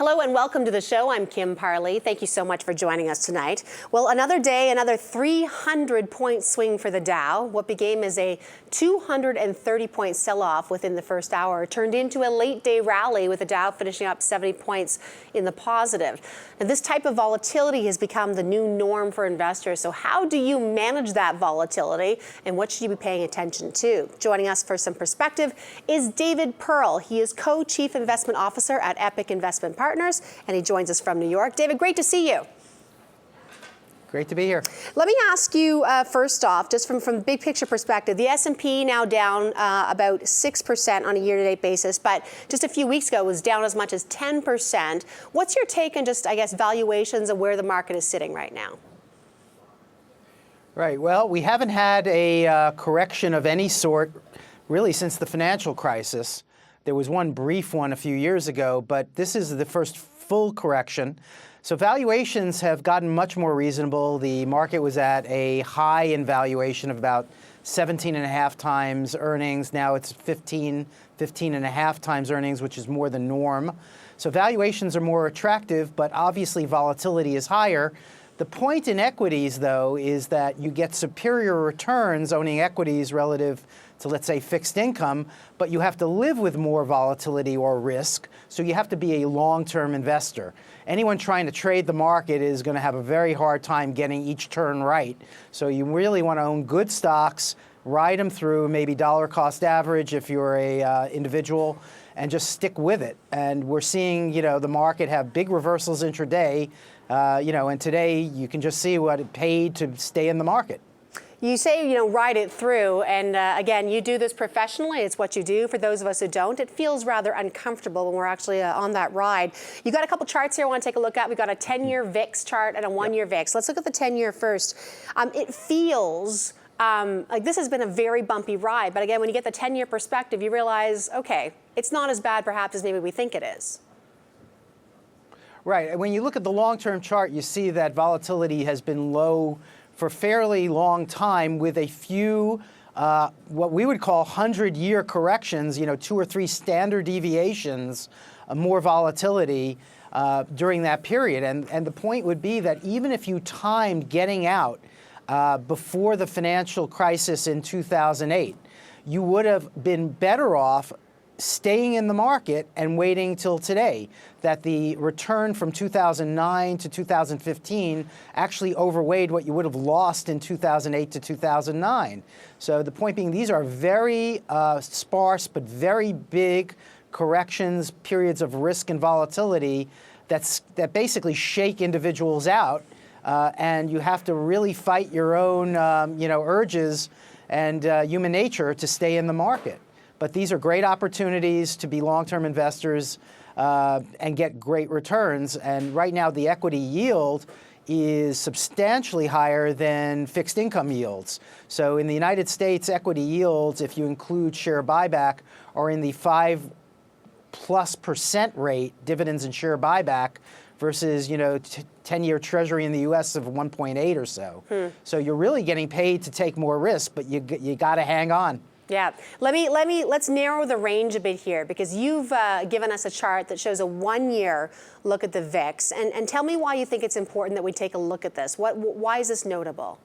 Hello and welcome to the show. I'm Kim Parley. Thank you so much for joining us tonight. Well, another day, another 300-point swing for the Dow. What began as a 230-point sell-off within the first hour turned into a late-day rally with the Dow finishing up 70 points in the positive. And this type of volatility has become the new norm for investors. So how do you manage that volatility and what should you be paying attention to? Joining us for some perspective is David Pearl. He is Co-Chief Investment Officer at Epoch Investment Partners, and he joins us from New York. David, great to see you. Great to be here. Let me ask you first off, just from big picture perspective, the S&P now down about 6% on a year-to-date basis, but just a few weeks ago was down as much as 10%. What's your take on just, I guess, valuations of where the market is sitting right now? Right. Well, we haven't had a correction of any sort really since the financial crisis. There was one brief one a few years ago, but this is the first full correction. So valuations have gotten much more reasonable. The market was at a high in valuation of about 17.5 times earnings. Now it's 15.5 times earnings, which is more than norm. So valuations are more attractive, but obviously volatility is higher. The point in equities, though, is that you get superior returns owning equities relative to, let's say, fixed income, but you have to live with more volatility or risk, so you have to be a long-term investor. Anyone trying to trade the market is going to have a very hard time getting each turn right. So you really want to own good stocks, ride them through, maybe dollar cost average if you're a individual, and just stick with it. And we're seeing, the market have big reversals intraday, and today you can just see what it paid to stay in the market. You say, ride it through, and again, you do this professionally. It's what you do. For those of us who don't, it feels rather uncomfortable when we're actually on that ride. You got a couple charts here I want to take a look at. We've got a 10-year VIX chart and a 1-year VIX. Let's look at the 10-year first. It feels like this has been a very bumpy ride, but again, when you get the 10-year perspective, you realize, okay, it's not as bad perhaps as maybe we think it is. Right. When you look at the long-term chart, you see that volatility has been low for a fairly long time with a few what we would call 100-year corrections, 2 or 3 standard deviations, more volatility during that period. And the point would be that even if you timed getting out before the financial crisis in 2008, you would have been better off staying in the market and waiting till today, that the return from 2009 to 2015 actually overweighed what you would have lost in 2008 to 2009. So the point being, these are very sparse but very big corrections, periods of risk and volatility that basically shake individuals out, and you have to really fight your own urges and human nature to stay in the market. But these are great opportunities to be long-term investors and get great returns. And right now, the equity yield is substantially higher than fixed income yields. So in the United States, equity yields, if you include share buyback, are in the 5+% rate, dividends and share buyback, versus 10-year Treasury in the U.S. of 1.8 or so. So you're really getting paid to take more risk, but you got to hang on. Yeah, let's narrow the range a bit here, because you've given us a chart that shows a 1-year look at the VIX, and tell me why you think it's important that we take a look at this. Why is this notable?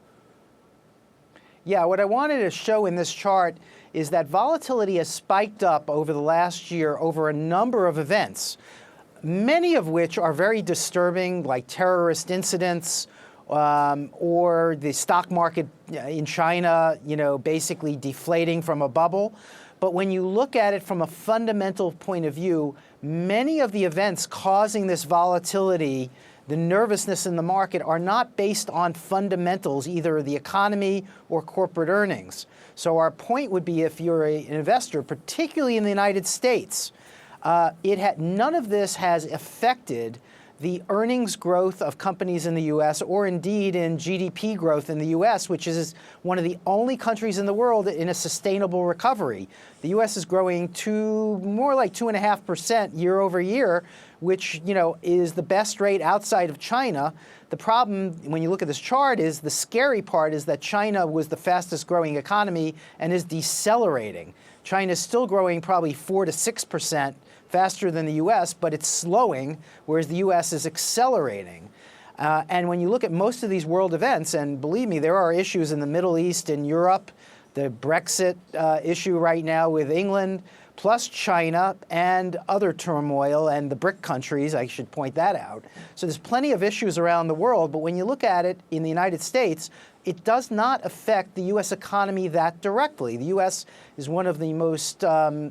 Yeah, what I wanted to show in this chart is that volatility has spiked up over the last year over a number of events, many of which are very disturbing, like terrorist incidents, or the stock market in China, basically deflating from a bubble. But when you look at it from a fundamental point of view, many of the events causing this volatility, the nervousness in the market, are not based on fundamentals, either the economy or corporate earnings. So our point would be, if you're an investor, particularly in the United States, none of this has affected the earnings growth of companies in the U.S. or indeed in GDP growth in the U.S., which is one of the only countries in the world in a sustainable recovery. The U.S. is growing more like 2.5% year over year, which is the best rate outside of China. The problem, when you look at this chart, is the scary part is that China was the fastest growing economy and is decelerating. China is still growing probably 4 to 6% faster than the U.S., but it's slowing, whereas the U.S. is accelerating. And when you look at most of these world events, and believe me, there are issues in the Middle East and Europe, the Brexit issue right now with England, plus China and other turmoil, and the BRIC countries, I should point that out. So there's plenty of issues around the world, but when you look at it in the United States, it does not affect the U.S. economy that directly. The U.S. is one of the most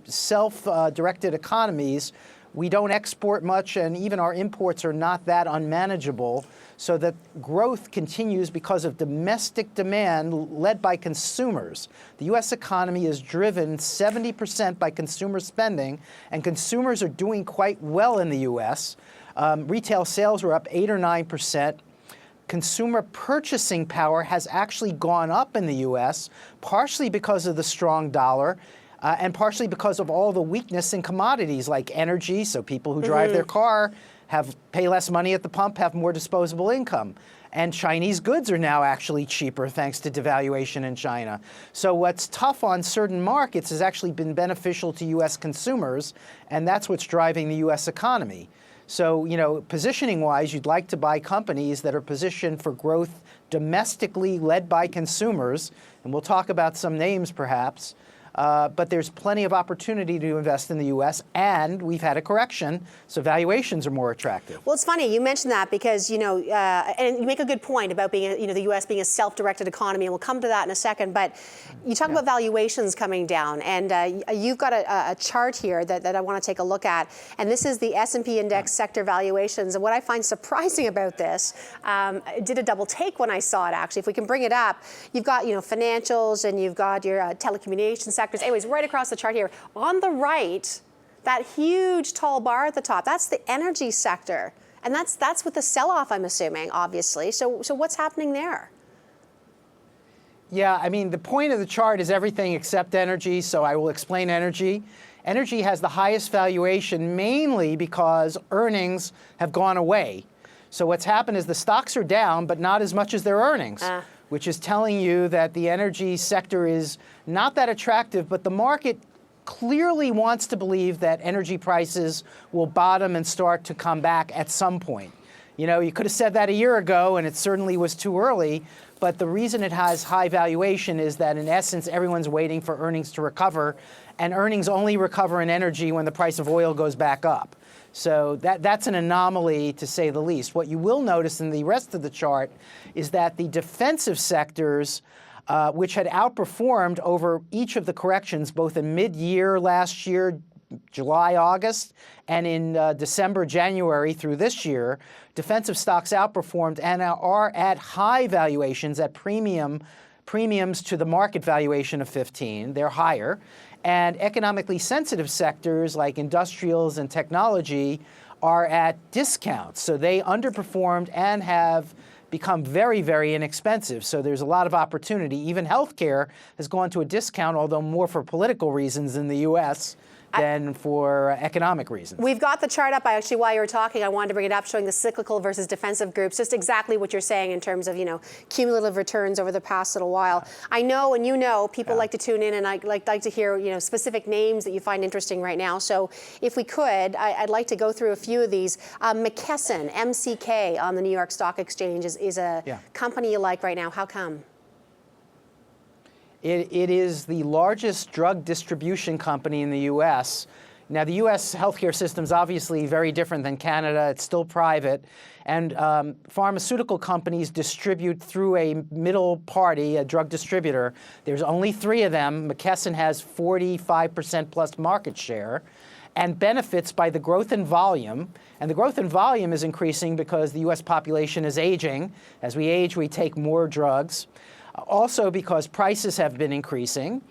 self-directed economies. We don't export much, and even our imports are not that unmanageable, so that growth continues because of domestic demand led by consumers. The U.S. economy is driven 70% by consumer spending, and consumers are doing quite well in the U.S. Retail sales were up 8 or 9%. Consumer purchasing power has actually gone up in the U.S., partially because of the strong dollar, and partially because of all the weakness in commodities like energy. So people who drive their car pay less money at the pump, have more disposable income. And Chinese goods are now actually cheaper thanks to devaluation in China. So what's tough on certain markets has actually been beneficial to U.S. consumers, and that's what's driving the U.S. economy. So, you know, positioning-wise, you'd like to buy companies that are positioned for growth domestically led by consumers, and we'll talk about some names perhaps. But there's plenty of opportunity to invest in the U.S., and we've had a correction, so valuations are more attractive. Well, it's funny you mentioned that because, you know, and you make a good point about being, you know, the U.S. being a self-directed economy, and we'll come to that in a second. But you talk about valuations coming down, and you've got a chart here that I want to take a look at, and this is the S&P index sector valuations. And what I find surprising about this, I did a double take when I saw it. Actually, if we can bring it up, you've got, you know, financials, and you've got your telecommunications sector. Anyways, right across the chart here, on the right, that huge tall bar at the top, that's the energy sector. And that's with the sell-off, I'm assuming, obviously. So what's happening there? Yeah, I mean, the point of the chart is everything except energy, so I will explain energy. Energy has the highest valuation mainly because earnings have gone away. So what's happened is the stocks are down, but not as much as their earnings, which is telling you that the energy sector is not that attractive, but the market clearly wants to believe that energy prices will bottom and start to come back at some point. You know, you could have said that a year ago, and it certainly was too early, but the reason it has high valuation is that, in essence, everyone's waiting for earnings to recover, and earnings only recover in energy when the price of oil goes back up. So that's an anomaly, to say the least. What you will notice in the rest of the chart is that the defensive sectors, which had outperformed over each of the corrections, both in mid-year last year, July, August, and in December, January through this year, defensive stocks outperformed and are at high valuations, at premiums to the market valuation of 15. They're higher. And economically sensitive sectors like industrials and technology are at discounts. So they underperformed and have become very, very inexpensive. So there's a lot of opportunity. Even healthcare has gone to a discount, although more for political reasons in the U.S. than for economic reasons. We've got the chart up. Actually, while you were talking, I wanted to bring it up, showing the cyclical versus defensive groups, just exactly what you're saying in terms of, you know, cumulative returns over the past little while. I know, and you know, people like to tune in, and I'd like to hear, you know, specific names that you find interesting right now. So if we could, I'd like to go through a few of these. McKesson, MCK, on the New York Stock Exchange is a company you like right now. How come? It is the largest drug distribution company in the U.S. Now, the U.S. healthcare system is obviously very different than Canada. It's still private. And pharmaceutical companies distribute through a middle party, a drug distributor. There's only 3 of them. McKesson has 45% plus market share and benefits by the growth in volume. And the growth in volume is increasing because the U.S. population is aging. As we age, we take more drugs. Also because prices have been increasing,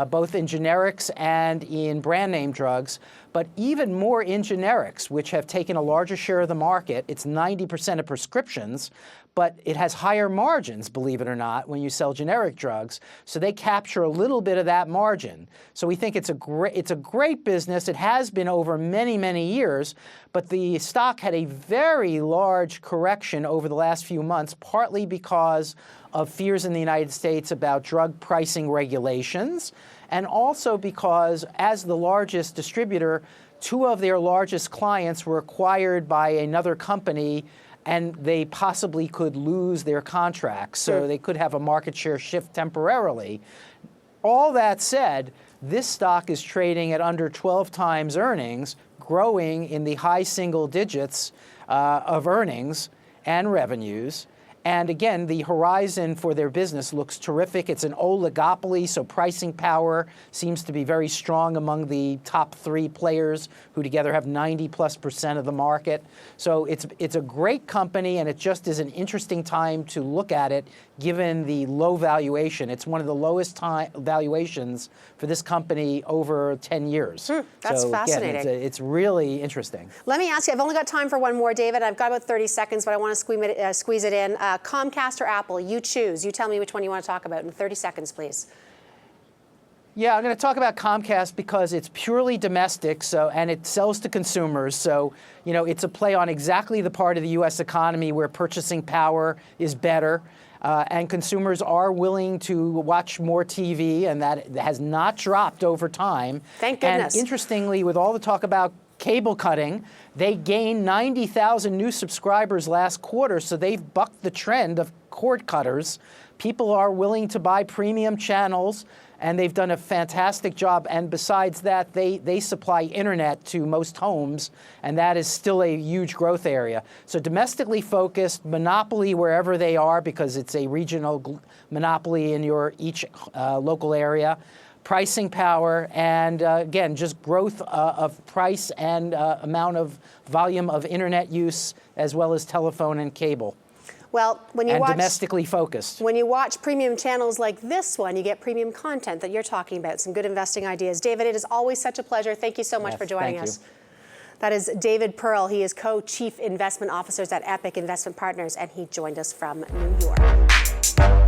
both in generics and in brand name drugs, but even more in generics, which have taken a larger share of the market. It's 90% of prescriptions, but it has higher margins, believe it or not, when you sell generic drugs. So they capture a little bit of that margin. So we think it's a great business. It has been over many, many years, but the stock had a very large correction over the last few months, partly because of fears in the United States about drug pricing regulations, and also because as the largest distributor, 2 of their largest clients were acquired by another company, and they possibly could lose their contracts. So they could have a market share shift temporarily. All that said, this stock is trading at under 12 times earnings, growing in the high single digits of earnings and revenues. And again, the horizon for their business looks terrific. It's an oligopoly, so pricing power seems to be very strong among the top 3 players, who together have 90+% of the market. So it's a great company, and it just is an interesting time to look at it, given the low valuation. It's one of the lowest valuations for this company over 10 years. That's so fascinating. Again, it's really interesting. Let me ask you, I've only got time for one more, David. I've got about 30 seconds, but I want to squeeze it in. Comcast or Apple, you choose. You tell me which one you want to talk about in 30 seconds, please. Yeah, I'm going to talk about Comcast because it's purely domestic, and it sells to consumers. So, it's a play on exactly the part of the U.S. economy where purchasing power is better, and consumers are willing to watch more TV, and that has not dropped over time. Thank goodness. And interestingly, with all the talk about cable cutting, they gained 90,000 new subscribers last quarter, so they've bucked the trend of cord cutters. People are willing to buy premium channels, and they've done a fantastic job. And besides that, they supply internet to most homes, and that is still a huge growth area. So domestically focused, monopoly wherever they are, because it's a regional monopoly in each local area. Pricing power, and again, just growth of price and amount of volume of internet use, as well as telephone and cable. Well, when you watch domestically focused. When you watch premium channels like this one, you get premium content that you're talking about, some good investing ideas. David, it is always such a pleasure. Thank you so much for joining us. That is David Pearl. He is co-chief investment officer at Epoch Investment Partners, and he joined us from New York.